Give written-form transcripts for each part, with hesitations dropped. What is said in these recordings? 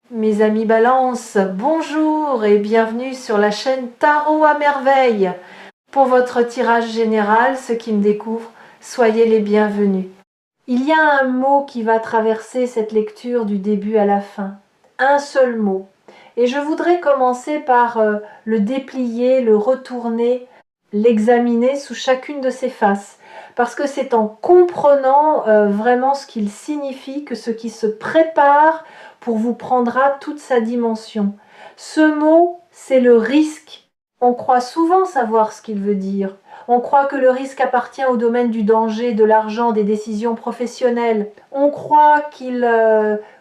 Mes amis Balance, bonjour et bienvenue sur la chaîne Tarot à merveille. Pour votre tirage général, ceux qui me découvrent, soyez les bienvenus. Il y a un mot qui va traverser cette lecture du début à la fin. Un seul mot. Et je voudrais commencer par le déplier, le retourner, l'examiner sous chacune de ses faces. Parce que c'est en comprenant vraiment ce qu'il signifie que ce qui se prépare pour vous prendra toute sa dimension. Ce mot, c'est le risque. On croit souvent savoir ce qu'il veut dire. On croit que le risque appartient au domaine du danger, de l'argent, des décisions professionnelles. On croit qu'il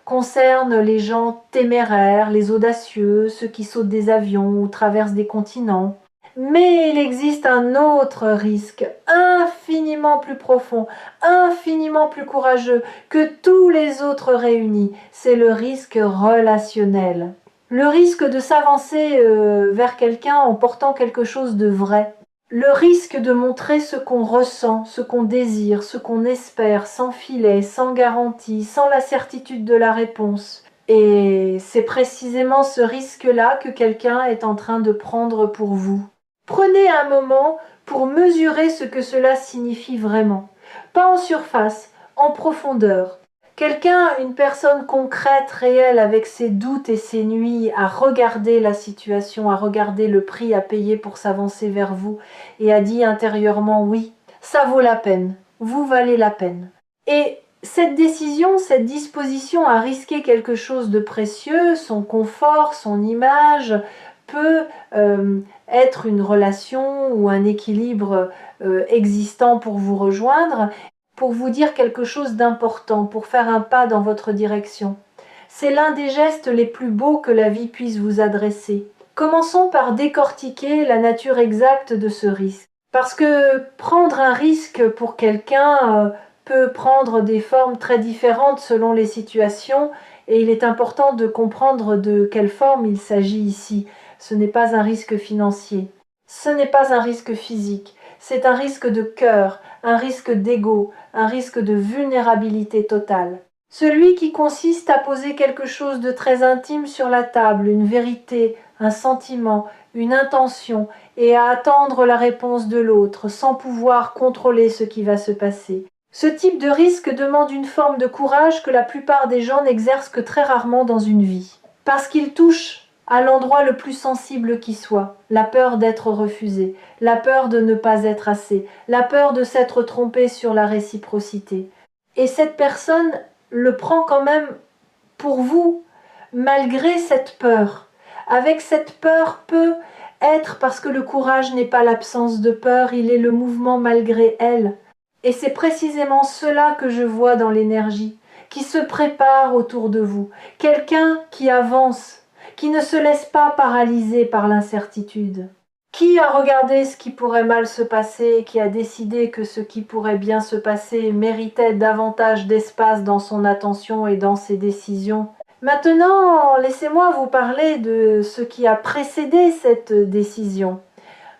concerne les gens téméraires, les audacieux, ceux qui sautent des avions ou traversent des continents. Mais il existe un autre risque, infiniment plus profond, infiniment plus courageux que tous les autres réunis. C'est le risque relationnel. Le risque de s'avancer vers quelqu'un en portant quelque chose de vrai. Le risque de montrer ce qu'on ressent, ce qu'on désire, ce qu'on espère, sans filet, sans garantie, sans la certitude de la réponse. Et c'est précisément ce risque-là que quelqu'un est en train de prendre pour vous. Prenez un moment pour mesurer ce que cela signifie vraiment. Pas en surface, en profondeur. Quelqu'un, une personne concrète, réelle, avec ses doutes et ses nuits, a regardé la situation, a regardé le prix à payer pour s'avancer vers vous et a dit intérieurement oui, ça vaut la peine, vous valez la peine. Et cette décision, cette disposition à risquer quelque chose de précieux, son confort, son image, peut être une relation ou un équilibre existant pour vous rejoindre, pour vous dire quelque chose d'important, pour faire un pas dans votre direction. C'est l'un des gestes les plus beaux que la vie puisse vous adresser. Commençons par décortiquer la nature exacte de ce risque. Parce que prendre un risque pour quelqu'un peut prendre des formes très différentes selon les situations, et il est important de comprendre de quelle forme il s'agit ici. Ce n'est pas un risque financier, ce n'est pas un risque physique, c'est un risque de cœur, un risque d'ego, un risque de vulnérabilité totale. Celui qui consiste à poser quelque chose de très intime sur la table, une vérité, un sentiment, une intention, et à attendre la réponse de l'autre, sans pouvoir contrôler ce qui va se passer. Ce type de risque demande une forme de courage que la plupart des gens n'exercent que très rarement dans une vie. Parce qu'il touche à l'endroit le plus sensible qui soit, la peur d'être refusé, la peur de ne pas être assez, la peur de s'être trompé sur la réciprocité. Et cette personne le prend quand même pour vous, malgré cette peur. Avec cette peur peut être, parce que le courage n'est pas l'absence de peur, il est le mouvement malgré elle. Et c'est précisément cela que je vois dans l'énergie, qui se prépare autour de vous. Quelqu'un qui avance, qui ne se laisse pas paralyser par l'incertitude. Qui a regardé ce qui pourrait mal se passer, qui a décidé que ce qui pourrait bien se passer méritait davantage d'espace dans son attention et dans ses décisions. Maintenant, laissez-moi vous parler de ce qui a précédé cette décision.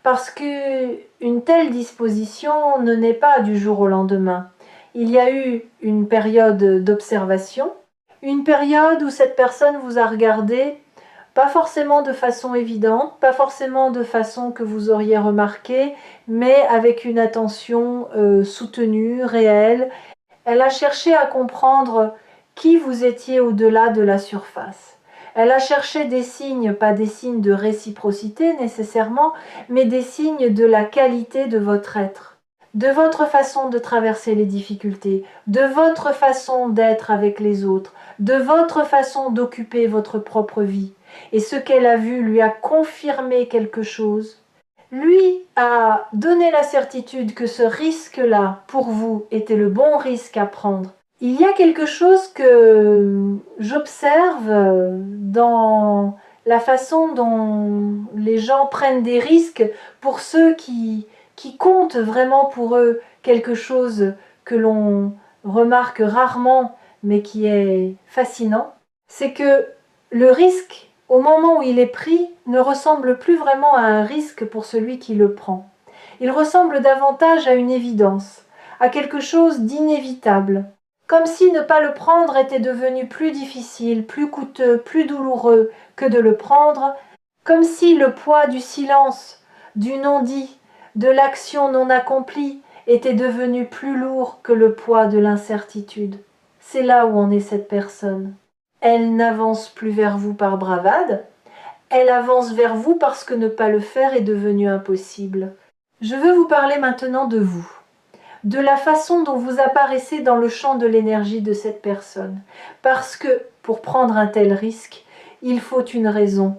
Parce qu'une telle disposition ne naît pas du jour au lendemain. Il y a eu une période d'observation, une période où cette personne vous a regardé, pas forcément de façon évidente, pas forcément de façon que vous auriez remarqué, mais avec une attention soutenue, réelle. Elle a cherché à comprendre qui vous étiez au-delà de la surface. Elle a cherché des signes, pas des signes de réciprocité nécessairement, mais des signes de la qualité de votre être, de votre façon de traverser les difficultés, de votre façon d'être avec les autres, de votre façon d'occuper votre propre vie. Et ce qu'elle a vu lui a confirmé quelque chose, lui a donné la certitude que ce risque-là, pour vous, était le bon risque à prendre. Il y a quelque chose que j'observe dans la façon dont les gens prennent des risques pour ceux qui comptent vraiment pour eux quelque chose que l'on remarque rarement mais qui est fascinant. C'est que le risque, au moment où il est pris, ne ressemble plus vraiment à un risque pour celui qui le prend. Il ressemble davantage à une évidence, à quelque chose d'inévitable. comme si ne pas le prendre était devenu plus difficile, plus coûteux, plus douloureux que de le prendre, comme si le poids du silence, du non-dit, de l'action non accomplie était devenu plus lourd que le poids de l'incertitude. C'est là où en est cette personne. Elle n'avance plus vers vous par bravade, elle avance vers vous parce que ne pas le faire est devenu impossible. Je veux vous parler maintenant de vous, de la façon dont vous apparaissez dans le champ de l'énergie de cette personne. Parce que, pour prendre un tel risque, il faut une raison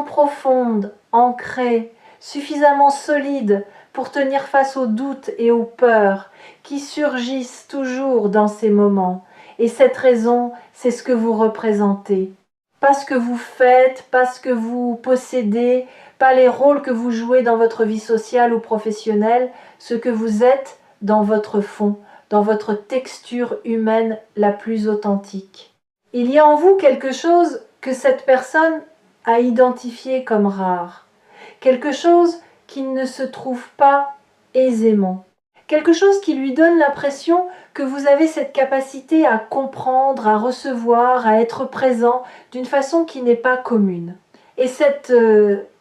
profonde, ancrée, suffisamment solide pour tenir face aux doutes et aux peurs qui surgissent toujours dans ces moments. Et cette raison, c'est ce que vous représentez. Pas ce que vous faites, pas ce que vous possédez, pas les rôles que vous jouez dans votre vie sociale ou professionnelle, ce que vous êtes dans votre fond, dans votre texture humaine la plus authentique. Il y a en vous quelque chose que cette personne a identifié comme rare, quelque chose qui ne se trouve pas aisément, quelque chose qui lui donne l'impression que vous avez cette capacité à comprendre, à recevoir, à être présent d'une façon qui n'est pas commune. Et cette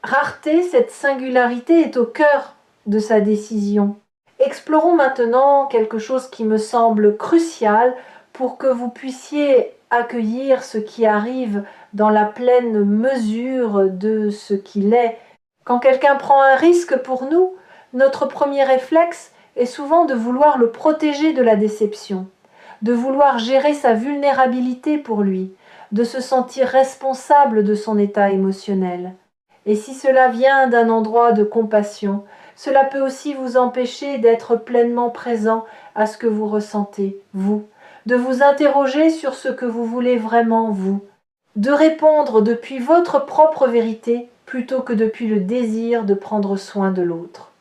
rareté, cette singularité est au cœur de sa décision. Explorons maintenant quelque chose qui me semble crucial pour que vous puissiez accueillir ce qui arrive dans la pleine mesure de ce qu'il est. Quand quelqu'un prend un risque pour nous, notre premier réflexe est souvent de vouloir le protéger de la déception, de vouloir gérer sa vulnérabilité pour lui, de se sentir responsable de son état émotionnel. Et si cela vient d'un endroit de compassion, cela peut aussi vous empêcher d'être pleinement présent à ce que vous ressentez, vous, de vous interroger sur ce que vous voulez vraiment, vous, de répondre depuis votre propre vérité plutôt que depuis le désir de prendre soin de l'autre.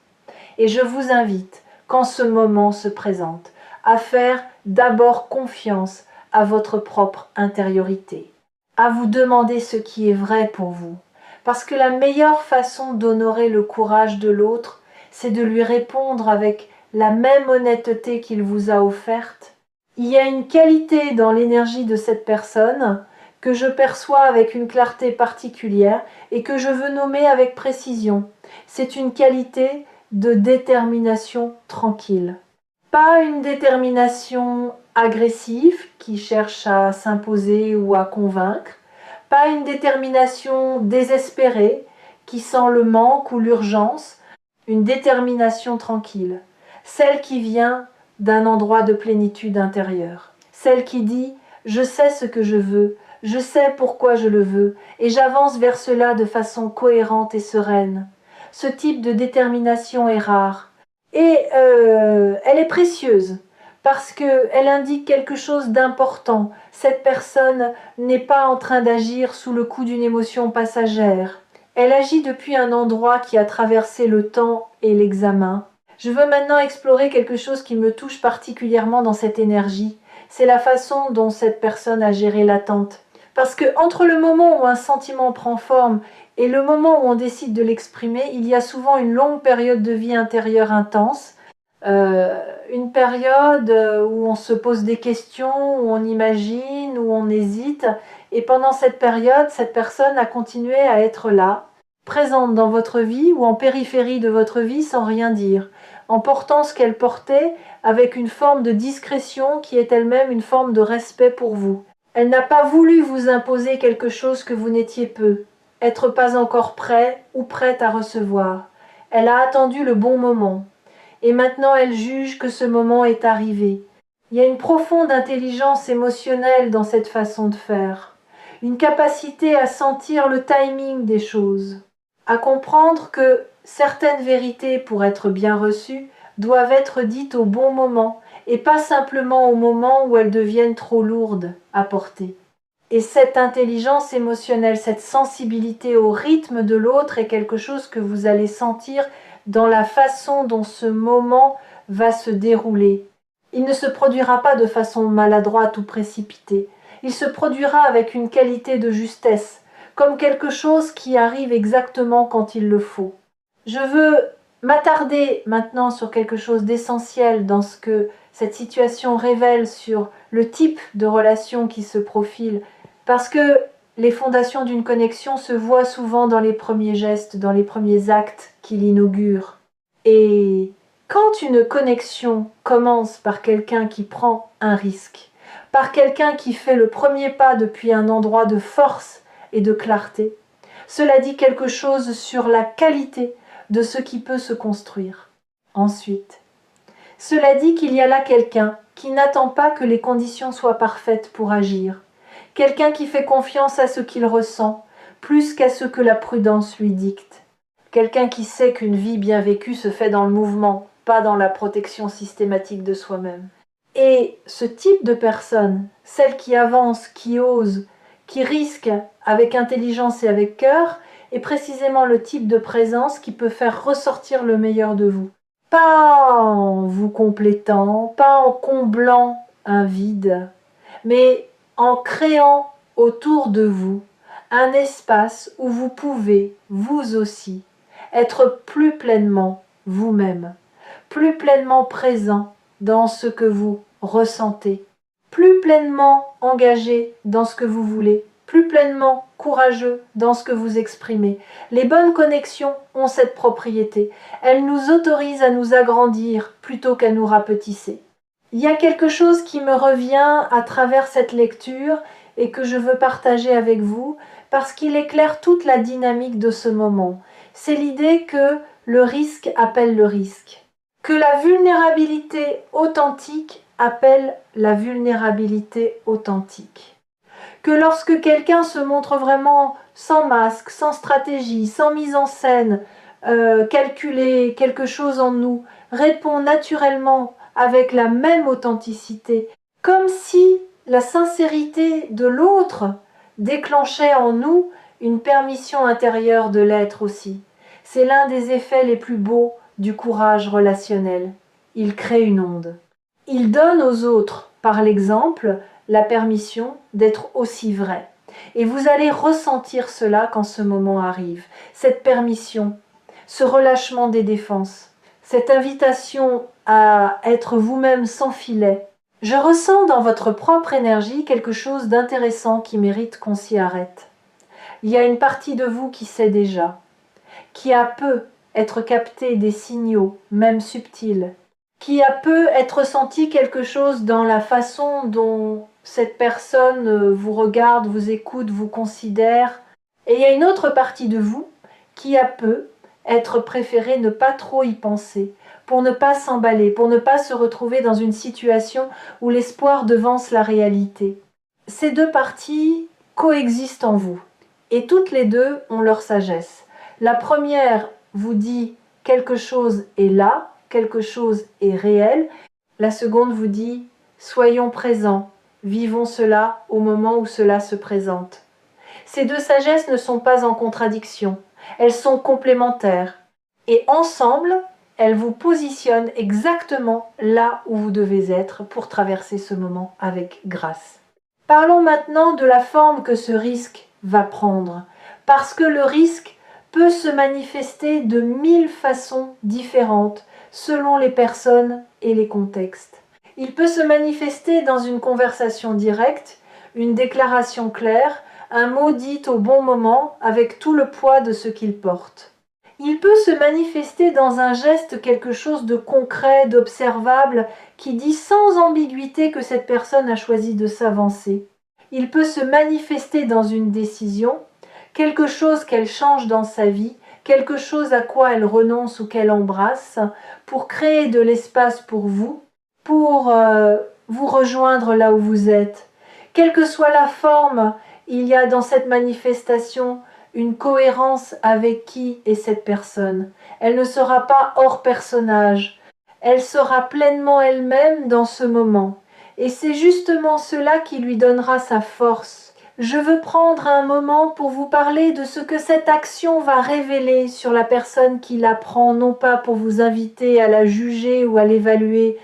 Et je vous invite, quand ce moment se présente, à faire d'abord confiance à votre propre intériorité, à vous demander ce qui est vrai pour vous, parce que la meilleure façon d'honorer le courage de l'autre, c'est de lui répondre avec la même honnêteté qu'il vous a offerte. Il y a une qualité dans l'énergie de cette personne que je perçois avec une clarté particulière et que je veux nommer avec précision. C'est une qualité de détermination tranquille. Pas une détermination agressive qui cherche à s'imposer ou à convaincre, pas une détermination désespérée qui sent le manque ou l'urgence, une détermination tranquille, celle qui vient d'un endroit de plénitude intérieure, celle qui dit « je sais ce que je veux, je sais pourquoi je le veux et j'avance vers cela de façon cohérente et sereine ». Ce type de détermination est rare et elle est précieuse parce qu'elle indique quelque chose d'important. Cette personne n'est pas en train d'agir sous le coup d'une émotion passagère. Elle agit depuis un endroit qui a traversé le temps et l'examen. Je veux maintenant explorer quelque chose qui me touche particulièrement dans cette énergie. C'est la façon dont cette personne a géré l'attente. Parce que entre le moment où un sentiment prend forme et le moment où on décide de l'exprimer, il y a souvent une longue période de vie intérieure intense, une période où on se pose des questions, où on imagine, où on hésite. Et pendant cette période, cette personne a continué à être là, présente dans votre vie ou en périphérie de votre vie sans rien dire, en portant ce qu'elle portait avec une forme de discrétion qui est elle-même une forme de respect pour vous. Elle n'a pas voulu vous imposer quelque chose que vous n'étiez peu, être pas encore prêt ou prête à recevoir. Elle a attendu le bon moment. Et maintenant elle juge que ce moment est arrivé. Il y a une profonde intelligence émotionnelle dans cette façon de faire, une capacité à sentir le timing des choses, à comprendre que certaines vérités, pour être bien reçues, doivent être dites au bon moment et pas simplement au moment où elles deviennent trop lourdes à porter. Et cette intelligence émotionnelle, cette sensibilité au rythme de l'autre est quelque chose que vous allez sentir dans la façon dont ce moment va se dérouler. Il ne se produira pas de façon maladroite ou précipitée. Il se produira avec une qualité de justesse, comme quelque chose qui arrive exactement quand il le faut. Je veux m'attarder maintenant sur quelque chose d'essentiel dans ce que Cette situation révèle sur le type de relation qui se profile, parce que les fondations d'une connexion se voient souvent dans les premiers gestes, dans les premiers actes qui l'inaugurent. Et quand une connexion commence par quelqu'un qui prend un risque, par quelqu'un qui fait le premier pas depuis un endroit de force et de clarté, cela dit quelque chose sur la qualité de ce qui peut se construire. Ensuite, cela dit qu'il y a là quelqu'un qui n'attend pas que les conditions soient parfaites pour agir, quelqu'un qui fait confiance à ce qu'il ressent, plus qu'à ce que la prudence lui dicte, quelqu'un qui sait qu'une vie bien vécue se fait dans le mouvement, pas dans la protection systématique de soi-même. Et ce type de personne, celle qui avance, qui ose, qui risque avec intelligence et avec cœur, est précisément le type de présence qui peut faire ressortir le meilleur de vous. Pas en vous complétant, pas en comblant un vide, mais en créant autour de vous un espace où vous pouvez, vous aussi, être plus pleinement vous-même, plus pleinement présent dans ce que vous ressentez, plus pleinement engagé dans ce que vous voulez, plus pleinement courageux dans ce que vous exprimez. Les bonnes connexions ont cette propriété. Elles nous autorisent à nous agrandir plutôt qu'à nous rapetisser. Il y a quelque chose qui me revient à travers cette lecture et que je veux partager avec vous parce qu'il éclaire toute la dynamique de ce moment. C'est l'idée que le risque appelle le risque, que la vulnérabilité authentique appelle la vulnérabilité authentique, que lorsque quelqu'un se montre vraiment sans masque, sans stratégie, sans mise en scène, calculer quelque chose en nous, répond naturellement avec la même authenticité, comme si la sincérité de l'autre déclenchait en nous une permission intérieure de l'être aussi. C'est l'un des effets les plus beaux du courage relationnel. Il crée une onde. Il donne aux autres, par l'exemple, la permission d'être aussi vrai. Et vous allez ressentir cela quand ce moment arrive. Cette permission, ce relâchement des défenses, cette invitation à être vous-même sans filet. Je ressens dans votre propre énergie quelque chose d'intéressant qui mérite qu'on s'y arrête. Il y a une partie de vous qui sait déjà, qui a peu être capté des signaux, même subtils, qui a peu être senti quelque chose dans la façon dont cette personne vous regarde, vous écoute, vous considère. Et il y a une autre partie de vous qui a peu être préféré ne pas trop y penser, pour ne pas s'emballer, pour ne pas se retrouver dans une situation où l'espoir devance la réalité. Ces deux parties coexistent en vous, et toutes les deux ont leur sagesse. La première vous dit quelque chose est là, quelque chose est réel. La seconde vous dit soyons présents, vivons cela au moment où cela se présente. Ces deux sagesses ne sont pas en contradiction, elles sont complémentaires. Et ensemble, elles vous positionnent exactement là où vous devez être pour traverser ce moment avec grâce. Parlons maintenant de la forme que ce risque va prendre, parce que le risque peut se manifester de 1000 façons différentes selon les personnes et les contextes. Il peut se manifester dans une conversation directe, une déclaration claire, un mot dit au bon moment avec tout le poids de ce qu'il porte. Il peut se manifester dans un geste quelque chose de concret, d'observable, qui dit sans ambiguïté que cette personne a choisi de s'avancer. Il peut se manifester dans une décision, quelque chose qu'elle change dans sa vie, quelque chose à quoi elle renonce ou qu'elle embrasse, pour créer de l'espace pour vous, pour vous rejoindre là où vous êtes. Quelle que soit la forme, il y a dans cette manifestation une cohérence avec qui est cette personne. Elle ne sera pas hors personnage. Elle sera pleinement elle-même dans ce moment. Et c'est justement cela qui lui donnera sa force. Je veux prendre un moment pour vous parler de ce que cette action va révéler sur la personne qui la prend, non pas pour vous inviter à la juger ou à l'évaluer,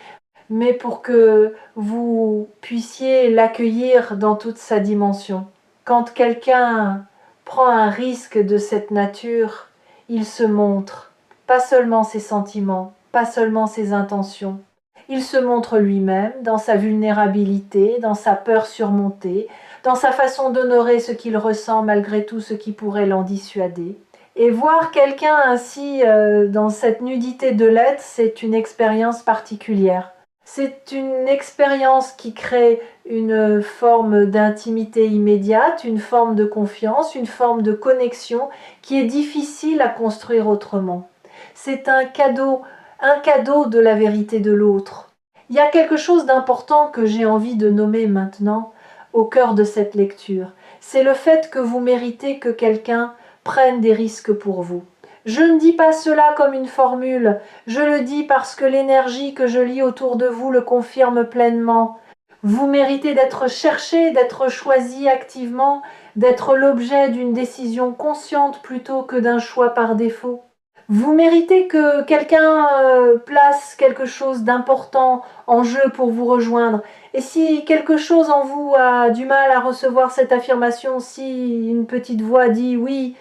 mais pour que vous puissiez l'accueillir dans toute sa dimension. Quand quelqu'un prend un risque de cette nature, il se montre, pas seulement ses sentiments, pas seulement ses intentions. Il se montre lui-même dans sa vulnérabilité, dans sa peur surmontée, dans sa façon d'honorer ce qu'il ressent malgré tout ce qui pourrait l'en dissuader. Et voir quelqu'un ainsi dans cette nudité de l'être, c'est une expérience particulière. C'est une expérience qui crée une forme d'intimité immédiate, une forme de confiance, une forme de connexion qui est difficile à construire autrement. C'est un cadeau de la vérité de l'autre. Il y a quelque chose d'important que j'ai envie de nommer maintenant au cœur de cette lecture. C'est le fait que vous méritez que quelqu'un prenne des risques pour vous. Je ne dis pas cela comme une formule, je le dis parce que l'énergie que je lis autour de vous le confirme pleinement. Vous méritez d'être cherché, d'être choisi activement, d'être l'objet d'une décision consciente plutôt que d'un choix par défaut. Vous méritez que quelqu'un place quelque chose d'important en jeu pour vous rejoindre. Et si quelque chose en vous a du mal à recevoir cette affirmation, si une petite voix dit oui,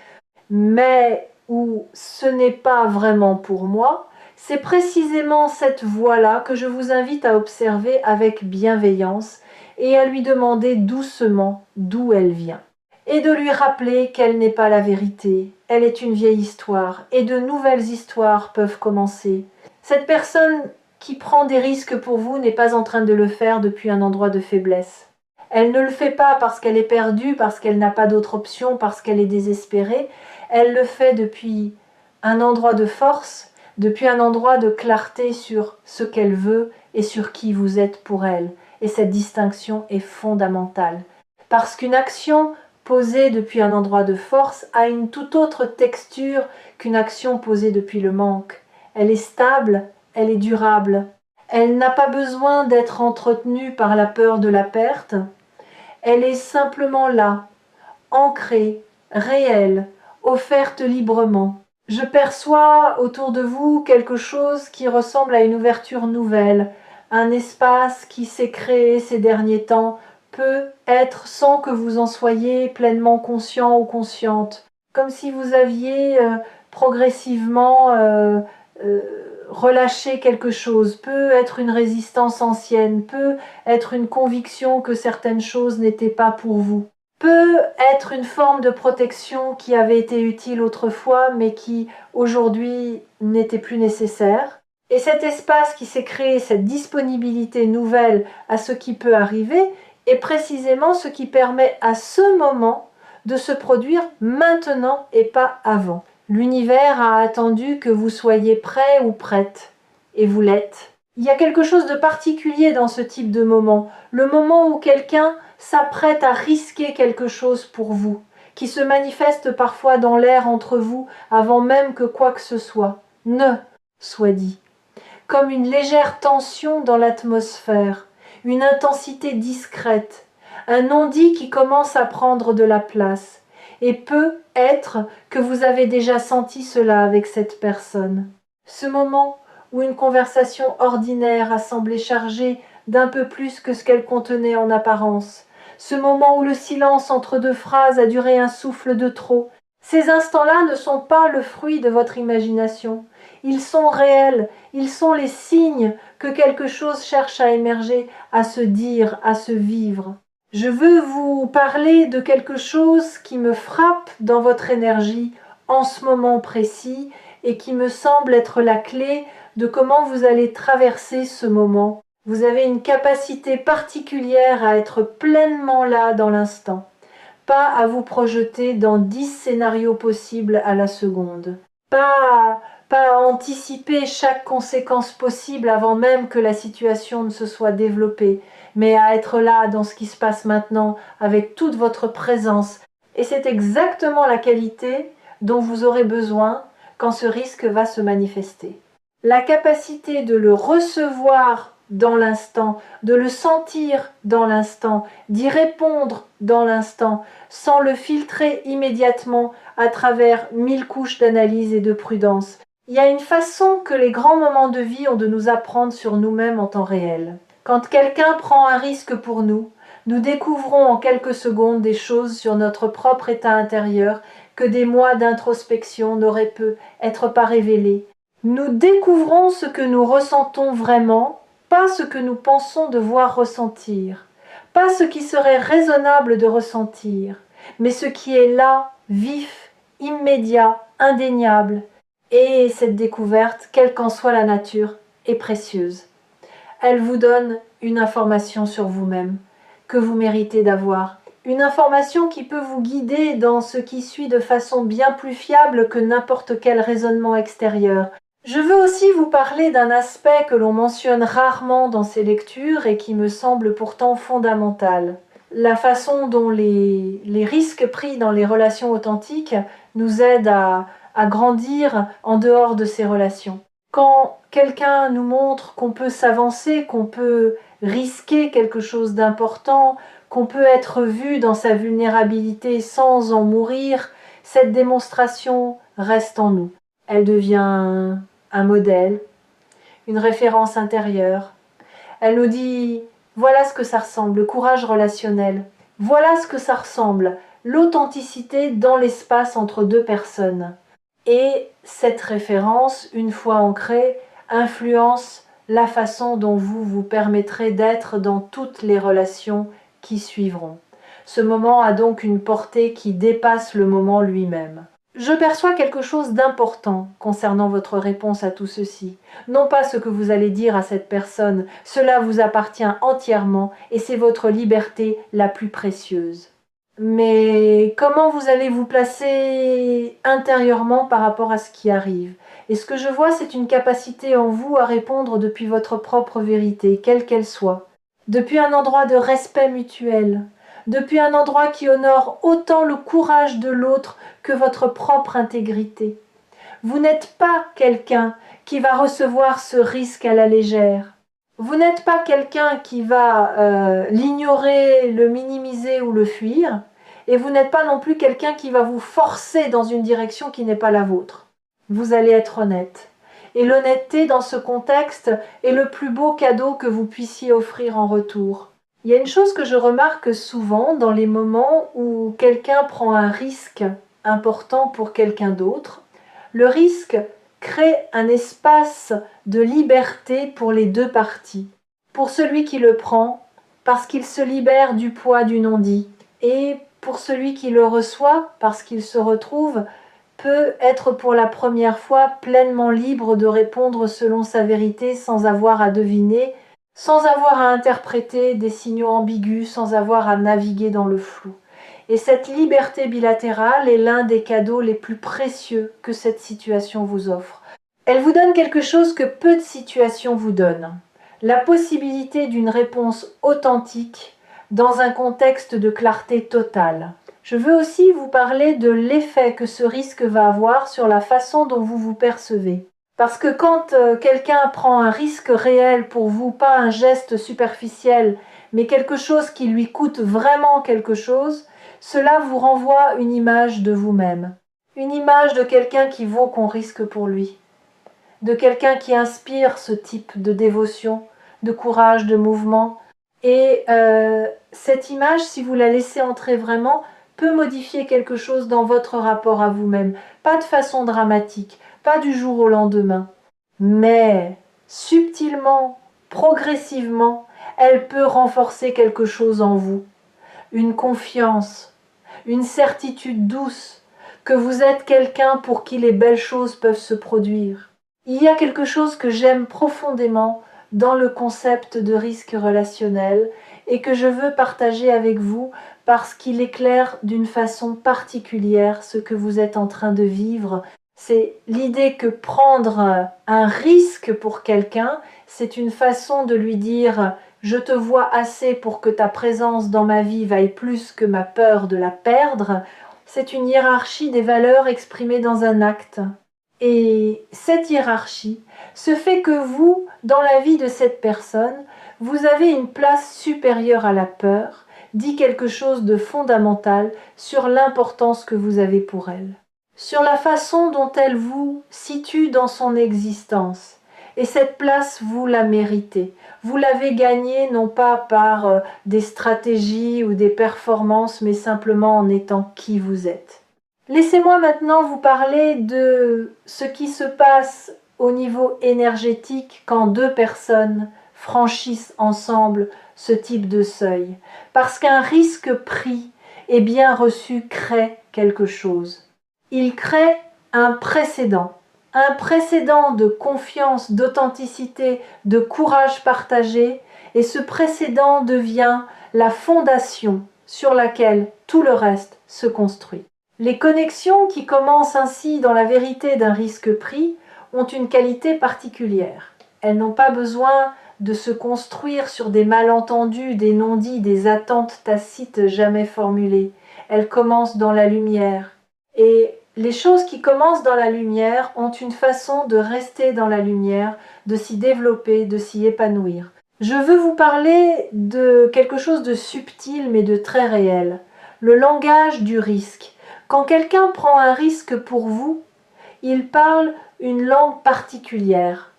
mais ou ce n'est pas vraiment pour moi, c'est précisément cette voix-là que je vous invite à observer avec bienveillance et à lui demander doucement d'où elle vient. Et de lui rappeler qu'elle n'est pas la vérité, elle est une vieille histoire, et de nouvelles histoires peuvent commencer. Cette personne qui prend des risques pour vous n'est pas en train de le faire depuis un endroit de faiblesse. Elle ne le fait pas parce qu'elle est perdue, parce qu'elle n'a pas d'autre option, parce qu'elle est désespérée. Elle le fait depuis un endroit de force, depuis un endroit de clarté sur ce qu'elle veut et sur qui vous êtes pour elle. Et cette distinction est fondamentale. Parce qu'une action posée depuis un endroit de force a une toute autre texture qu'une action posée depuis le manque. Elle est stable, elle est durable. Elle n'a pas besoin d'être entretenue par la peur de la perte. Elle est simplement là, ancrée, réelle, offerte librement. Je perçois autour de vous quelque chose qui ressemble à une ouverture nouvelle, un espace qui s'est créé ces derniers temps, peut être sans que vous en soyez pleinement conscient ou consciente, comme si vous aviez progressivement relâché quelque chose, peut être une résistance ancienne, peut être une conviction que certaines choses n'étaient pas pour vous, peut être une forme de protection qui avait été utile autrefois mais qui aujourd'hui n'était plus nécessaire. Et cet espace qui s'est créé, cette disponibilité nouvelle à ce qui peut arriver, est précisément ce qui permet à ce moment de se produire maintenant et pas avant. L'univers a attendu que vous soyez prêt ou prête, et vous l'êtes. Il y a quelque chose de particulier dans ce type de moment, le moment où quelqu'un s'apprête à risquer quelque chose pour vous, qui se manifeste parfois dans l'air entre vous avant même que quoi que ce soit ne soit dit, comme une légère tension dans l'atmosphère, une intensité discrète, un non-dit qui commence à prendre de la place, et peut être que vous avez déjà senti cela avec cette personne. Ce moment où une conversation ordinaire a semblé chargée d'un peu plus que ce qu'elle contenait en apparence, ce moment où le silence entre deux phrases a duré un souffle de trop, ces instants-là ne sont pas le fruit de votre imagination. Ils sont réels, ils sont les signes que quelque chose cherche à émerger, à se dire, à se vivre. Je veux vous parler de quelque chose qui me frappe dans votre énergie en ce moment précis et qui me semble être la clé de comment vous allez traverser ce moment. Vous avez une capacité particulière à être pleinement là dans l'instant, pas à vous projeter dans 10 scénarios possibles à la seconde, pas à anticiper chaque conséquence possible avant même que la situation ne se soit développée, mais à être là dans ce qui se passe maintenant avec toute votre présence. Et c'est exactement la qualité dont vous aurez besoin quand ce risque va se manifester. La capacité de le recevoir dans l'instant, de le sentir dans l'instant, d'y répondre dans l'instant, sans le filtrer immédiatement à travers 1000 couches d'analyse et de prudence. Il y a une façon que les grands moments de vie ont de nous apprendre sur nous-mêmes en temps réel. Quand quelqu'un prend un risque pour nous, nous découvrons en quelques secondes des choses sur notre propre état intérieur que des mois d'introspection n'auraient pu être pas révélées. Nous découvrons ce que nous ressentons vraiment, pas ce que nous pensons devoir ressentir, pas ce qui serait raisonnable de ressentir, mais ce qui est là, vif, immédiat, indéniable. Et cette découverte, quelle qu'en soit la nature, est précieuse. Elle vous donne une information sur vous-même que vous méritez d'avoir. Une information qui peut vous guider dans ce qui suit de façon bien plus fiable que n'importe quel raisonnement extérieur. Je veux aussi vous parler d'un aspect que l'on mentionne rarement dans ces lectures et qui me semble pourtant fondamental. La façon dont les risques pris dans les relations authentiques nous aident à grandir en dehors de ces relations. Quand quelqu'un nous montre qu'on peut s'avancer, qu'on peut risquer quelque chose d'important, qu'on peut être vu dans sa vulnérabilité sans en mourir, cette démonstration reste en nous. Elle devient un modèle, une référence intérieure. Elle nous dit « voilà ce que ça ressemble, le courage relationnel. Voilà ce que ça ressemble, l'authenticité dans l'espace entre deux personnes. » Et cette référence, une fois ancrée, influence la façon dont vous vous permettrez d'être dans toutes les relations qui suivront. Ce moment a donc une portée qui dépasse le moment lui-même. Je perçois quelque chose d'important concernant votre réponse à tout ceci. Non pas ce que vous allez dire à cette personne, cela vous appartient entièrement et c'est votre liberté la plus précieuse. Mais comment vous allez vous placer intérieurement par rapport à ce qui arrive? Et ce que je vois, c'est une capacité en vous à répondre depuis votre propre vérité, quelle qu'elle soit. Depuis un endroit de respect mutuel, depuis un endroit qui honore autant le courage de l'autre que votre propre intégrité. Vous n'êtes pas quelqu'un qui va recevoir ce risque à la légère. Vous n'êtes pas quelqu'un qui va l'ignorer, le minimiser ou le fuir. Et vous n'êtes pas non plus quelqu'un qui va vous forcer dans une direction qui n'est pas la vôtre. Vous allez être honnête. Et l'honnêteté dans ce contexte est le plus beau cadeau que vous puissiez offrir en retour. Il y a une chose que je remarque souvent dans les moments où quelqu'un prend un risque important pour quelqu'un d'autre. Le risque crée un espace de liberté pour les deux parties. Pour celui qui le prend, parce qu'il se libère du poids du non-dit. Et pour celui qui le reçoit, parce qu'il se retrouve, peut être pour la première fois pleinement libre de répondre selon sa vérité sans avoir à deviner, sans avoir à interpréter des signaux ambigus, sans avoir à naviguer dans le flou. Et cette liberté bilatérale est l'un des cadeaux les plus précieux que cette situation vous offre. Elle vous donne quelque chose que peu de situations vous donnent. La possibilité d'une réponse authentique dans un contexte de clarté totale. Je veux aussi vous parler de l'effet que ce risque va avoir sur la façon dont vous vous percevez. Parce que quand quelqu'un prend un risque réel pour vous, pas un geste superficiel, mais quelque chose qui lui coûte vraiment quelque chose, cela vous renvoie une image de vous-même. Une image de quelqu'un qui vaut qu'on risque pour lui. De quelqu'un qui inspire ce type de dévotion, de courage, de mouvement. Et cette image, si vous la laissez entrer vraiment, peut modifier quelque chose dans votre rapport à vous-même. Pas de façon dramatique, pas du jour au lendemain. Mais subtilement, progressivement, elle peut renforcer quelque chose en vous. Une confiance, une certitude douce que vous êtes quelqu'un pour qui les belles choses peuvent se produire. Il y a quelque chose que j'aime profondément dans le concept de risque relationnel et que je veux partager avec vous parce qu'il éclaire d'une façon particulière ce que vous êtes en train de vivre. C'est l'idée que prendre un risque pour quelqu'un, c'est une façon de lui dire « je te vois assez pour que ta présence dans ma vie vaille plus que ma peur de la perdre ». C'est une hiérarchie des valeurs exprimée dans un acte. Et cette hiérarchie se fait que vous, dans la vie de cette personne, vous avez une place supérieure à la peur, dit quelque chose de fondamental sur l'importance que vous avez pour elle, sur la façon dont elle vous situe dans son existence. Et cette place, vous la méritez. Vous l'avez gagnée non pas par des stratégies ou des performances, mais simplement en étant qui vous êtes. Laissez-moi maintenant vous parler de ce qui se passe au niveau énergétique quand deux personnes franchissent ensemble ce type de seuil. Parce qu'un risque pris et bien reçu crée quelque chose. Il crée un précédent de confiance, d'authenticité, de courage partagé, et ce précédent devient la fondation sur laquelle tout le reste se construit. Les connexions qui commencent ainsi dans la vérité d'un risque pris ont une qualité particulière. Elles n'ont pas besoin de se construire sur des malentendus, des non-dits, des attentes tacites jamais formulées. Elles commencent dans la lumière. Et les choses qui commencent dans la lumière ont une façon de rester dans la lumière, de s'y développer, de s'y épanouir. Je veux vous parler de quelque chose de subtil mais de très réel. Le langage du risque. Quand quelqu'un prend un risque pour vous, il parle une langue particulière.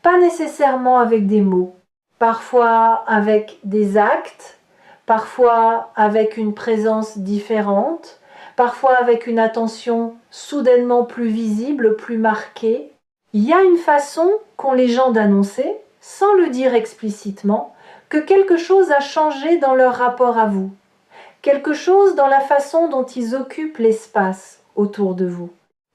Pas nécessairement avec des mots, parfois avec des actes, parfois avec une présence différente, parfois avec une attention soudainement plus visible, plus marquée. Il y a une façon qu'ont les gens d'annoncer, sans le dire explicitement, que quelque chose a changé dans leur rapport à vous, quelque chose dans la façon dont ils occupent l'espace autour de vous,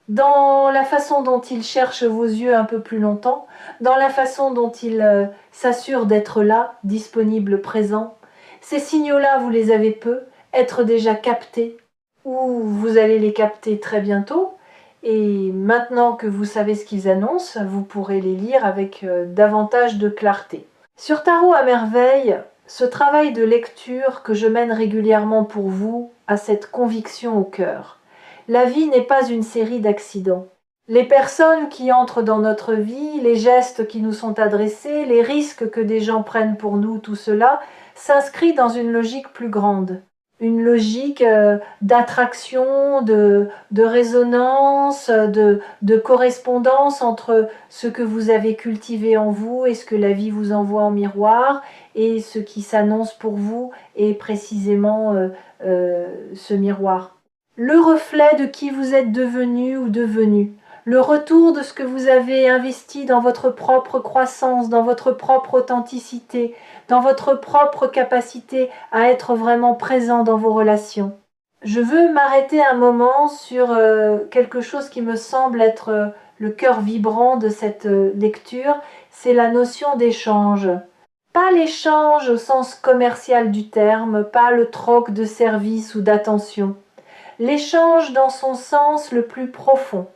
dans la façon dont ils cherchent vos yeux un peu plus longtemps, dans la façon dont ils s'assurent d'être là, disponibles, présents. Ces signaux-là, vous les avez peu, être déjà captés, ou vous allez les capter très bientôt, et maintenant que vous savez ce qu'ils annoncent, vous pourrez les lire avec davantage de clarté. Sur Tarot à merveille, ce travail de lecture que je mène régulièrement pour vous a cette conviction au cœur. La vie n'est pas une série d'accidents. Les personnes qui entrent dans notre vie, les gestes qui nous sont adressés, les risques que des gens prennent pour nous, tout cela s'inscrit dans une logique plus grande. Une logique d'attraction, de résonance, de correspondance entre ce que vous avez cultivé en vous et ce que la vie vous envoie en miroir, et ce qui s'annonce pour vous est précisément ce miroir. Le reflet de qui vous êtes devenu ou devenue, le retour de ce que vous avez investi dans votre propre croissance, dans votre propre authenticité, dans votre propre capacité à être vraiment présent dans vos relations. Je veux m'arrêter un moment sur quelque chose qui me semble être le cœur vibrant de cette lecture, c'est la notion d'échange. Pas l'échange au sens commercial du terme, pas le troc de service ou d'attention. L'échange dans son sens le plus profond.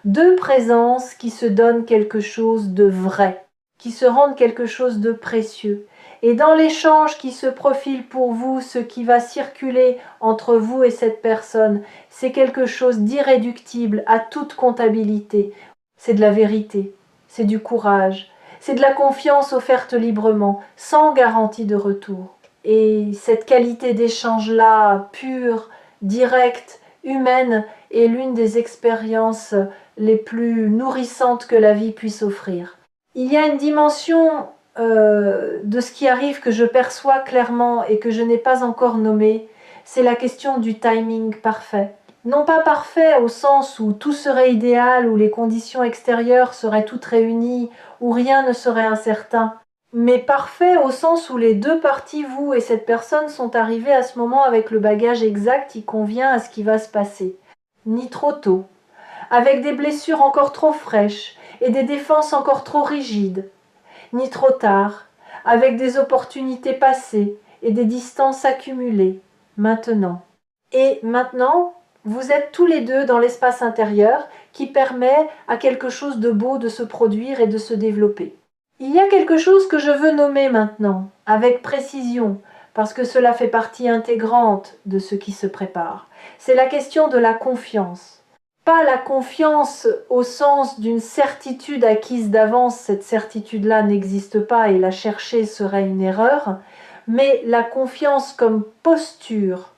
Deux présences qui se donnent quelque chose de vrai, qui se rendent quelque chose de précieux. Et dans l'échange qui se profile pour vous, ce qui va circuler entre vous et cette personne, c'est quelque chose d'irréductible à toute comptabilité. C'est de la vérité, c'est du courage, c'est de la confiance offerte librement, sans garantie de retour. Et cette qualité d'échange-là, pure, directe, humaine, est l'une des expériences les plus nourrissantes que la vie puisse offrir. Il y a une dimension de ce qui arrive que je perçois clairement et que je n'ai pas encore nommée, c'est la question du timing parfait. Non pas parfait au sens où tout serait idéal, où les conditions extérieures seraient toutes réunies, où rien ne serait incertain, mais parfait au sens où les deux parties, vous et cette personne, sont arrivées à ce moment avec le bagage exact qui convient à ce qui va se passer. Ni trop tôt, avec des blessures encore trop fraîches et des défenses encore trop rigides, ni trop tard, avec des opportunités passées et des distances accumulées, maintenant. Et maintenant, vous êtes tous les deux dans l'espace intérieur qui permet à quelque chose de beau de se produire et de se développer. Il y a quelque chose que je veux nommer maintenant, avec précision, parce que cela fait partie intégrante de ce qui se prépare. C'est la question de la confiance. Pas la confiance au sens d'une certitude acquise d'avance, cette certitude-là n'existe pas et la chercher serait une erreur, mais la confiance comme posture,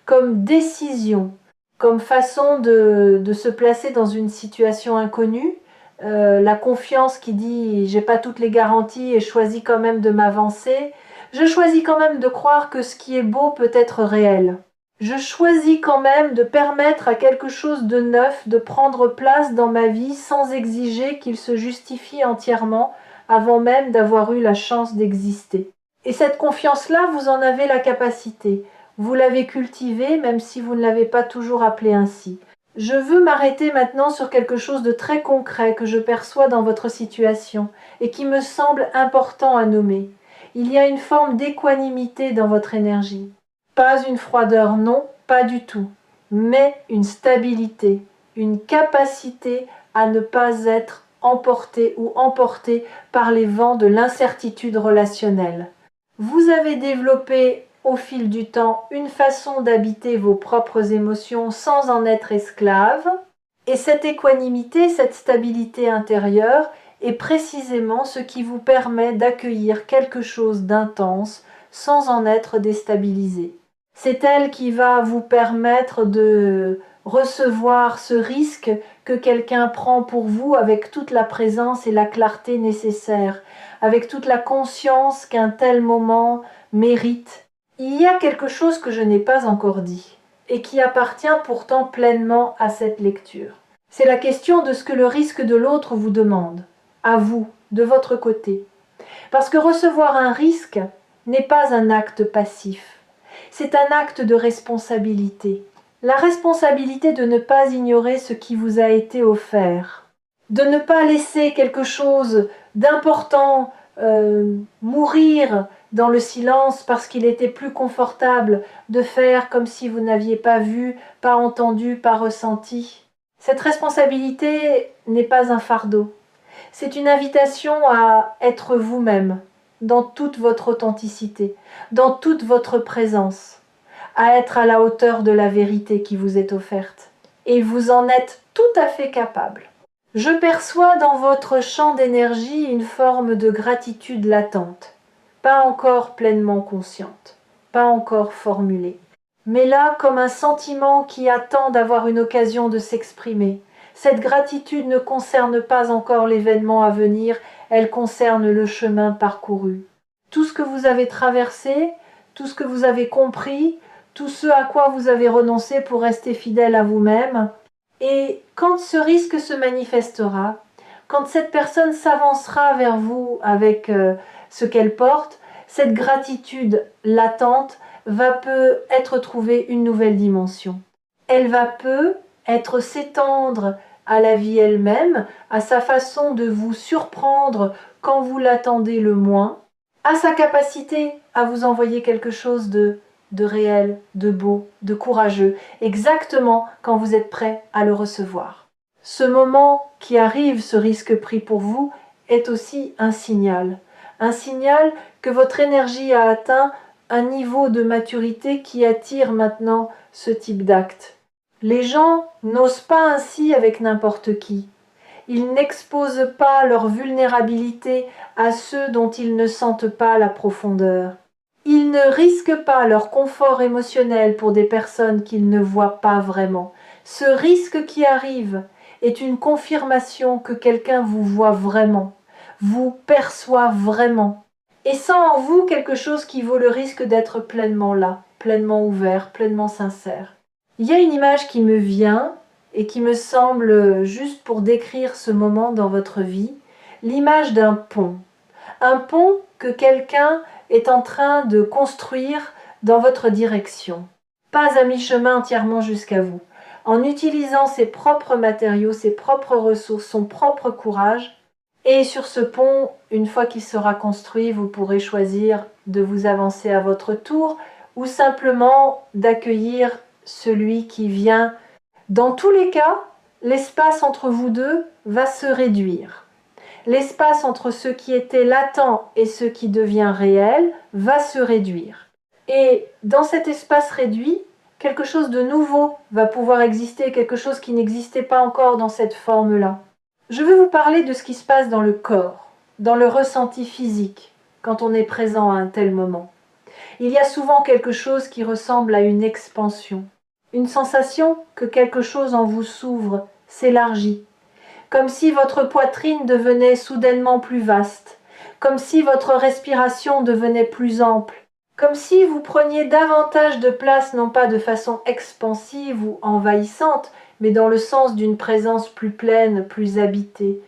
comme décision, comme façon de se placer dans une situation inconnue, la confiance qui dit j'ai pas toutes les garanties et je choisis quand même de m'avancer, je choisis quand même de croire que ce qui est beau peut être réel. Je choisis quand même de permettre à quelque chose de neuf de prendre place dans ma vie sans exiger qu'il se justifie entièrement avant même d'avoir eu la chance d'exister. Et cette confiance-là, vous en avez la capacité. Vous l'avez cultivée, même si vous ne l'avez pas toujours appelée ainsi. Je veux m'arrêter maintenant sur quelque chose de très concret que je perçois dans votre situation et qui me semble important à nommer. Il y a une forme d'équanimité dans votre énergie. Pas une froideur, non, pas du tout, mais une stabilité, une capacité à ne pas être emporté ou emporté par les vents de l'incertitude relationnelle. Vous avez développé au fil du temps une façon d'habiter vos propres émotions sans en être esclave, et cette équanimité, cette stabilité intérieure est précisément ce qui vous permet d'accueillir quelque chose d'intense sans en être déstabilisé. C'est elle qui va vous permettre de recevoir ce risque que quelqu'un prend pour vous avec toute la présence et la clarté nécessaires, avec toute la conscience qu'un tel moment mérite. Il y a quelque chose que je n'ai pas encore dit et qui appartient pourtant pleinement à cette lecture. C'est la question de ce que le risque de l'autre vous demande, à vous, de votre côté. Parce que recevoir un risque n'est pas un acte passif, c'est un acte de responsabilité. La responsabilité de ne pas ignorer ce qui vous a été offert, de ne pas laisser quelque chose d'important mourir dans le silence parce qu'il était plus confortable de faire comme si vous n'aviez pas vu, pas entendu, pas ressenti. Cette responsabilité n'est pas un fardeau. C'est une invitation à être vous-même, dans toute votre authenticité, dans toute votre présence, à être à la hauteur de la vérité qui vous est offerte. Et vous en êtes tout à fait capable. Je perçois dans votre champ d'énergie une forme de gratitude latente, pas encore pleinement consciente, pas encore formulée, mais là comme un sentiment qui attend d'avoir une occasion de s'exprimer. Cette gratitude ne concerne pas encore l'événement à venir, elle concerne le chemin parcouru. Tout ce que vous avez traversé, tout ce que vous avez compris, tout ce à quoi vous avez renoncé pour rester fidèle à vous-même. Et quand ce risque se manifestera, quand cette personne s'avancera vers vous avec ce qu'elle porte, cette gratitude latente va peu être trouvée une nouvelle dimension. Elle va peu être s'étendre à la vie elle-même, à sa façon de vous surprendre quand vous l'attendez le moins, à sa capacité à vous envoyer quelque chose de réel, de beau, de courageux, exactement quand vous êtes prêt à le recevoir. Ce moment qui arrive, ce risque pris pour vous, est aussi un signal que votre énergie a atteint un niveau de maturité qui attire maintenant ce type d'acte. Les gens n'osent pas ainsi avec n'importe qui. Ils n'exposent pas leur vulnérabilité à ceux dont ils ne sentent pas la profondeur. Ils ne risquent pas leur confort émotionnel pour des personnes qu'ils ne voient pas vraiment. Ce risque qui arrive est une confirmation que quelqu'un vous voit vraiment, vous perçoit vraiment, et sent en vous quelque chose qui vaut le risque d'être pleinement là, pleinement ouvert, pleinement sincère. Il y a une image qui me vient et qui me semble juste pour décrire ce moment dans votre vie, l'image d'un pont. Un pont que quelqu'un est en train de construire dans votre direction. Pas à mi-chemin entièrement jusqu'à vous. En utilisant ses propres matériaux, ses propres ressources, son propre courage. Et sur ce pont, une fois qu'il sera construit, vous pourrez choisir de vous avancer à votre tour ou simplement d'accueillir celui qui vient. Dans tous les cas, l'espace entre vous deux va se réduire. L'espace entre ce qui était latent et ce qui devient réel va se réduire. Et dans cet espace réduit, quelque chose de nouveau va pouvoir exister, quelque chose qui n'existait pas encore dans cette forme-là. Je veux vous parler de ce qui se passe dans le corps, dans le ressenti physique, quand on est présent à un tel moment. Il y a souvent quelque chose qui ressemble à une expansion, une sensation que quelque chose en vous s'ouvre, s'élargit, comme si votre poitrine devenait soudainement plus vaste, comme si votre respiration devenait plus ample, comme si vous preniez davantage de place, non pas de façon expansive ou envahissante, mais dans le sens d'une présence plus pleine, plus habitée.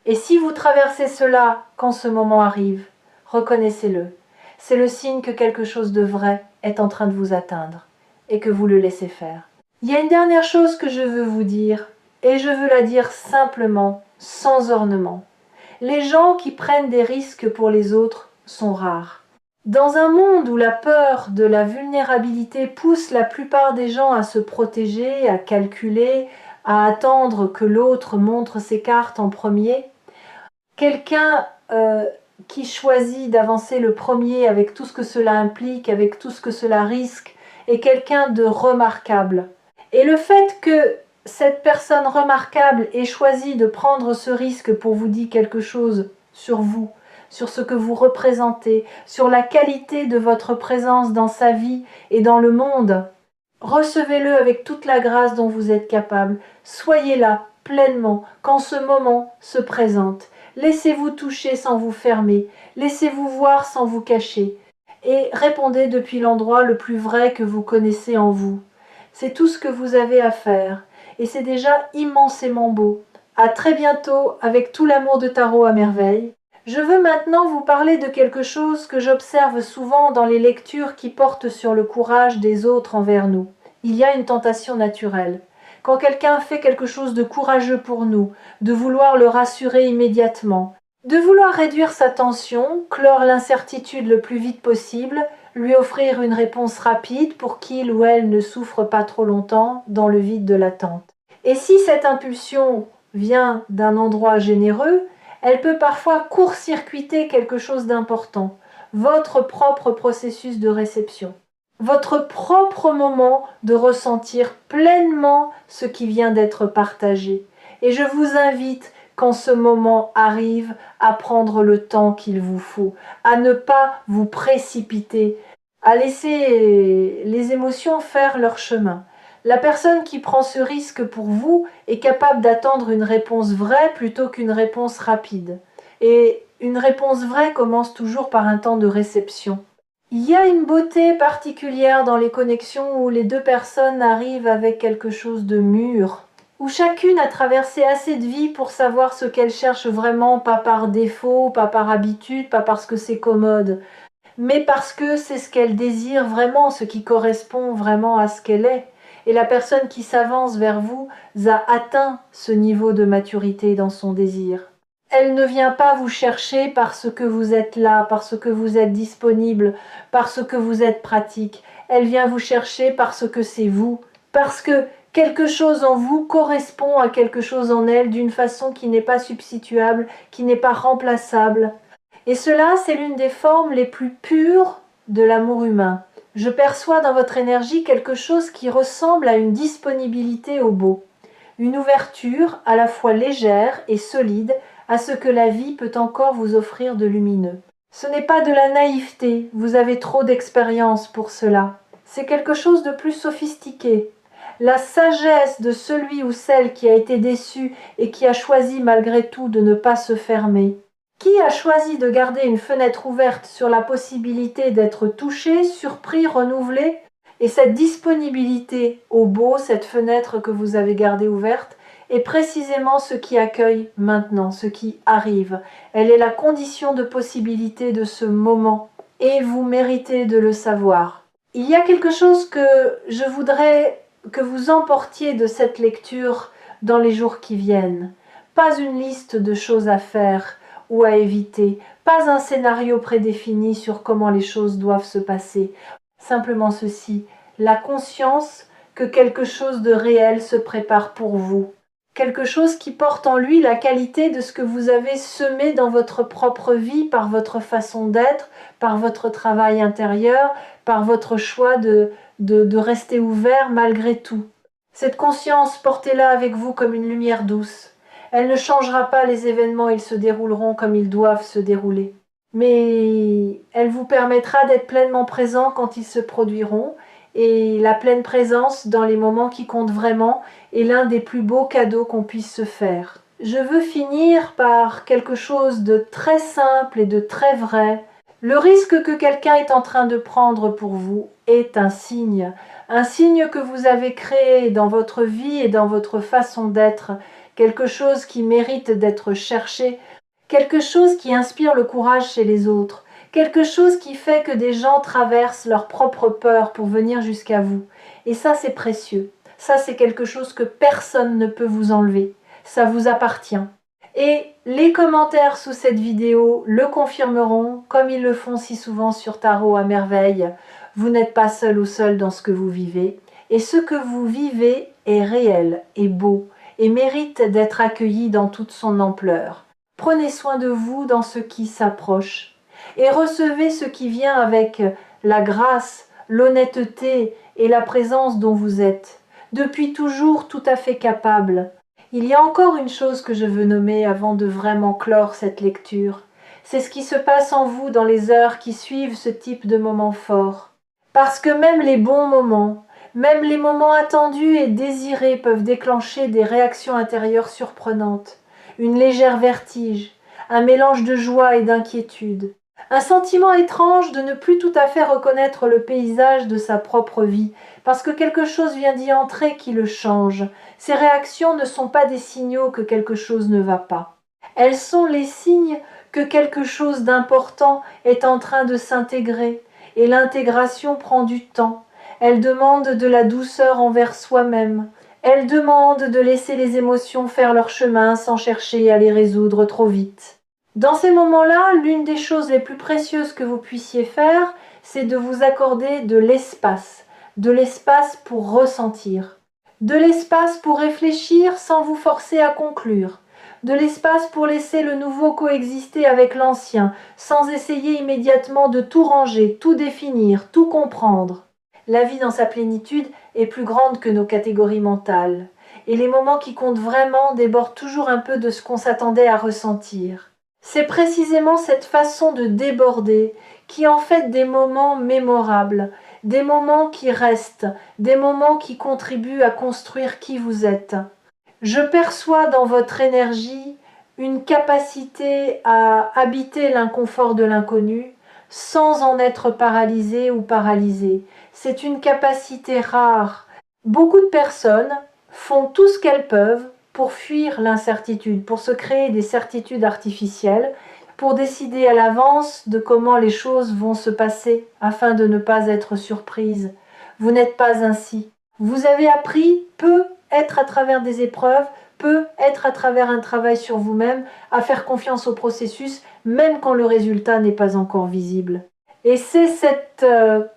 Et si vous traversez cela quand ce moment arrive, reconnaissez-le. C'est le signe que quelque chose de vrai est en train de vous atteindre et que vous le laissez faire. Il y a une dernière chose que je veux vous dire, et je veux la dire simplement, sans ornement. Les gens qui prennent des risques pour les autres sont rares. Dans un monde où la peur de la vulnérabilité pousse la plupart des gens à se protéger, à calculer, à attendre que l'autre montre ses cartes en premier, quelqu'un qui choisit d'avancer le premier avec tout ce que cela implique, avec tout ce que cela risque, est quelqu'un de remarquable. Et le fait que cette personne remarquable ait choisi de prendre ce risque pour vous dire quelque chose sur vous, sur ce que vous représentez, sur la qualité de votre présence dans sa vie et dans le monde, recevez-le avec toute la grâce dont vous êtes capable. Soyez là, pleinement, quand ce moment se présente. Laissez-vous toucher sans vous fermer. Laissez-vous voir sans vous cacher. Et répondez depuis l'endroit le plus vrai que vous connaissez en vous. C'est tout ce que vous avez à faire. Et c'est déjà immensément beau. À très bientôt avec tout l'amour de Tarot à merveille. Je veux maintenant vous parler de quelque chose que j'observe souvent dans les lectures qui portent sur le courage des autres envers nous. Il y a une tentation naturelle. Quand quelqu'un fait quelque chose de courageux pour nous, de vouloir le rassurer immédiatement, de vouloir réduire sa tension, clore l'incertitude le plus vite possible, lui offrir une réponse rapide pour qu'il ou elle ne souffre pas trop longtemps dans le vide de l'attente. Et si cette impulsion vient d'un endroit généreux, elle peut parfois court-circuiter quelque chose d'important, votre propre processus de réception, votre propre moment de ressentir pleinement ce qui vient d'être partagé. Et je vous invite, quand ce moment arrive, à prendre le temps qu'il vous faut, à ne pas vous précipiter, à laisser les émotions faire leur chemin. La personne qui prend ce risque pour vous est capable d'attendre une réponse vraie plutôt qu'une réponse rapide. Et une réponse vraie commence toujours par un temps de réception. Il y a une beauté particulière dans les connexions où les deux personnes arrivent avec quelque chose de mûr, où chacune a traversé assez de vie pour savoir ce qu'elle cherche vraiment, pas par défaut, pas par habitude, pas parce que c'est commode, mais parce que c'est ce qu'elle désire vraiment, ce qui correspond vraiment à ce qu'elle est. Et la personne qui s'avance vers vous a atteint ce niveau de maturité dans son désir. Elle ne vient pas vous chercher parce que vous êtes là, parce que vous êtes disponible, parce que vous êtes pratique. Elle vient vous chercher parce que c'est vous, parce que quelque chose en vous correspond à quelque chose en elle d'une façon qui n'est pas substituable, qui n'est pas remplaçable. Et cela, c'est l'une des formes les plus pures de l'amour humain. Je perçois dans votre énergie quelque chose qui ressemble à une disponibilité au beau, une ouverture à la fois légère et solide à ce que la vie peut encore vous offrir de lumineux. Ce n'est pas de la naïveté, vous avez trop d'expérience pour cela. C'est quelque chose de plus sophistiqué. La sagesse de celui ou celle qui a été déçu et qui a choisi malgré tout de ne pas se fermer. Qui a choisi de garder une fenêtre ouverte sur la possibilité d'être touché, surpris, renouvelé? Et cette disponibilité au beau, cette fenêtre que vous avez gardée ouverte, est précisément ce qui accueille maintenant, ce qui arrive. Elle est la condition de possibilité de ce moment. Et vous méritez de le savoir. Il y a quelque chose que je voudrais que vous emportiez de cette lecture dans les jours qui viennent. Pas une liste de choses à faire ou à éviter, pas un scénario prédéfini sur comment les choses doivent se passer. Simplement ceci, la conscience que quelque chose de réel se prépare pour vous. Quelque chose qui porte en lui la qualité de ce que vous avez semé dans votre propre vie par votre façon d'être, par votre travail intérieur, par votre choix de rester ouvert malgré tout. Cette conscience, portez-la avec vous comme une lumière douce. Elle ne changera pas les événements, ils se dérouleront comme ils doivent se dérouler. Mais elle vous permettra d'être pleinement présent quand ils se produiront, et la pleine présence dans les moments qui comptent vraiment est l'un des plus beaux cadeaux qu'on puisse se faire. Je veux finir par quelque chose de très simple et de très vrai. Le risque que quelqu'un est en train de prendre pour vous est un signe que vous avez créé dans votre vie et dans votre façon d'être, quelque chose qui mérite d'être cherché, quelque chose qui inspire le courage chez les autres, quelque chose qui fait que des gens traversent leur propre peur pour venir jusqu'à vous. Et ça, c'est précieux. Ça, c'est quelque chose que personne ne peut vous enlever. Ça vous appartient. Et les commentaires sous cette vidéo le confirmeront, comme ils le font si souvent sur Tarot à merveille. Vous n'êtes pas seul ou seul dans ce que vous vivez. Et ce que vous vivez est réel, est beau, et mérite d'être accueilli dans toute son ampleur. Prenez soin de vous dans ce qui s'approche. Et recevez ce qui vient avec la grâce, l'honnêteté et la présence dont vous êtes. Depuis toujours tout à fait capable. Il y a encore une chose que je veux nommer avant de vraiment clore cette lecture. C'est ce qui se passe en vous dans les heures qui suivent ce type de moments forts. Parce que même les bons moments, même les moments attendus et désirés peuvent déclencher des réactions intérieures surprenantes, une légère vertige, un mélange de joie et d'inquiétude, un sentiment étrange de ne plus tout à fait reconnaître le paysage de sa propre vie, parce que quelque chose vient d'y entrer qui le change. Ces réactions ne sont pas des signaux que quelque chose ne va pas. Elles sont les signes que quelque chose d'important est en train de s'intégrer, et l'intégration prend du temps. Elle demande de la douceur envers soi-même. Elle demande de laisser les émotions faire leur chemin sans chercher à les résoudre trop vite. Dans ces moments-là, l'une des choses les plus précieuses que vous puissiez faire, c'est de vous accorder de l'espace pour ressentir, de l'espace pour réfléchir sans vous forcer à conclure, de l'espace pour laisser le nouveau coexister avec l'ancien, sans essayer immédiatement de tout ranger, tout définir, tout comprendre. La vie dans sa plénitude est plus grande que nos catégories mentales, et les moments qui comptent vraiment débordent toujours un peu de ce qu'on s'attendait à ressentir. C'est précisément cette façon de déborder qui en fait des moments mémorables, des moments qui restent, des moments qui contribuent à construire qui vous êtes. Je perçois dans votre énergie une capacité à habiter l'inconfort de l'inconnu sans en être paralysé ou paralysé. C'est une capacité rare. Beaucoup de personnes font tout ce qu'elles peuvent pour fuir l'incertitude, pour se créer des certitudes artificielles, pour décider à l'avance de comment les choses vont se passer afin de ne pas être surprise. Vous n'êtes pas ainsi. Vous avez appris, peut être à travers des épreuves, peut être à travers un travail sur vous-même, à faire confiance au processus, même quand le résultat n'est pas encore visible. Et c'est cette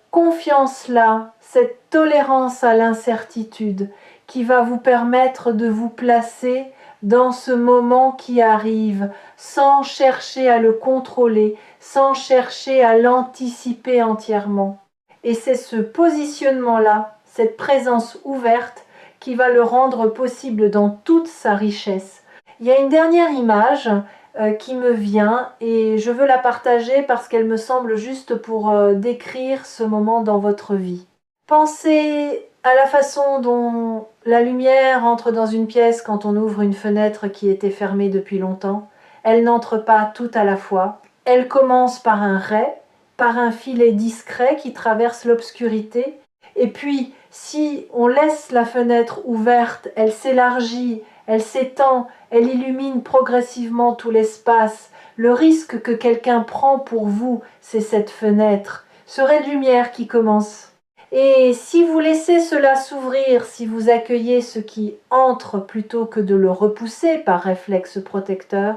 confiance-là, cette tolérance à l'incertitude qui va vous permettre de vous placer dans ce moment qui arrive, sans chercher à le contrôler, sans chercher à l'anticiper entièrement. Et c'est ce positionnement-là, cette présence ouverte, qui va le rendre possible dans toute sa richesse. Il y a une dernière image qui me vient et je veux la partager parce qu'elle me semble juste pour décrire ce moment dans votre vie. Pensez à la façon dont la lumière entre dans une pièce quand on ouvre une fenêtre qui était fermée depuis longtemps. Elle n'entre pas tout à la fois. Elle commence par un ray, par un filet discret qui traverse l'obscurité. Et puis, si on laisse la fenêtre ouverte, elle s'élargit, elle s'étend, elle illumine progressivement tout l'espace. Le risque que quelqu'un prend pour vous, c'est cette fenêtre, ce ray de lumière qui commence. Et si vous laissez cela s'ouvrir, si vous accueillez ce qui entre plutôt que de le repousser par réflexe protecteur,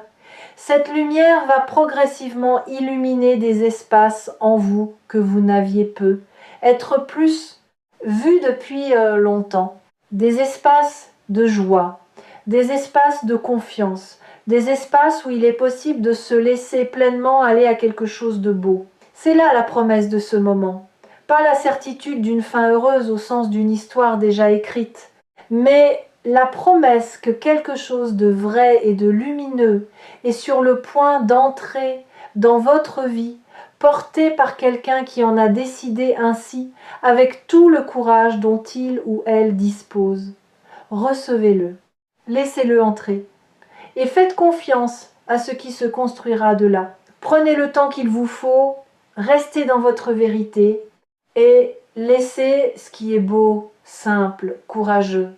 cette lumière va progressivement illuminer des espaces en vous que vous n'aviez peu, être plus vus depuis longtemps. Des espaces de joie, des espaces de confiance, des espaces où il est possible de se laisser pleinement aller à quelque chose de beau. C'est là la promesse de ce moment. Pas la certitude d'une fin heureuse au sens d'une histoire déjà écrite, mais la promesse que quelque chose de vrai et de lumineux est sur le point d'entrer dans votre vie, porté par quelqu'un qui en a décidé ainsi, avec tout le courage dont il ou elle dispose. Recevez-le, laissez-le entrer, et faites confiance à ce qui se construira de là. Prenez le temps qu'il vous faut restez dans votre vérité et laissez ce qui est beau, simple, courageux.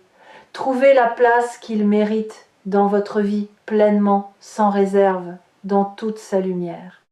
Trouvez la place qu'il mérite dans votre vie pleinement, sans réserve, dans toute sa lumière.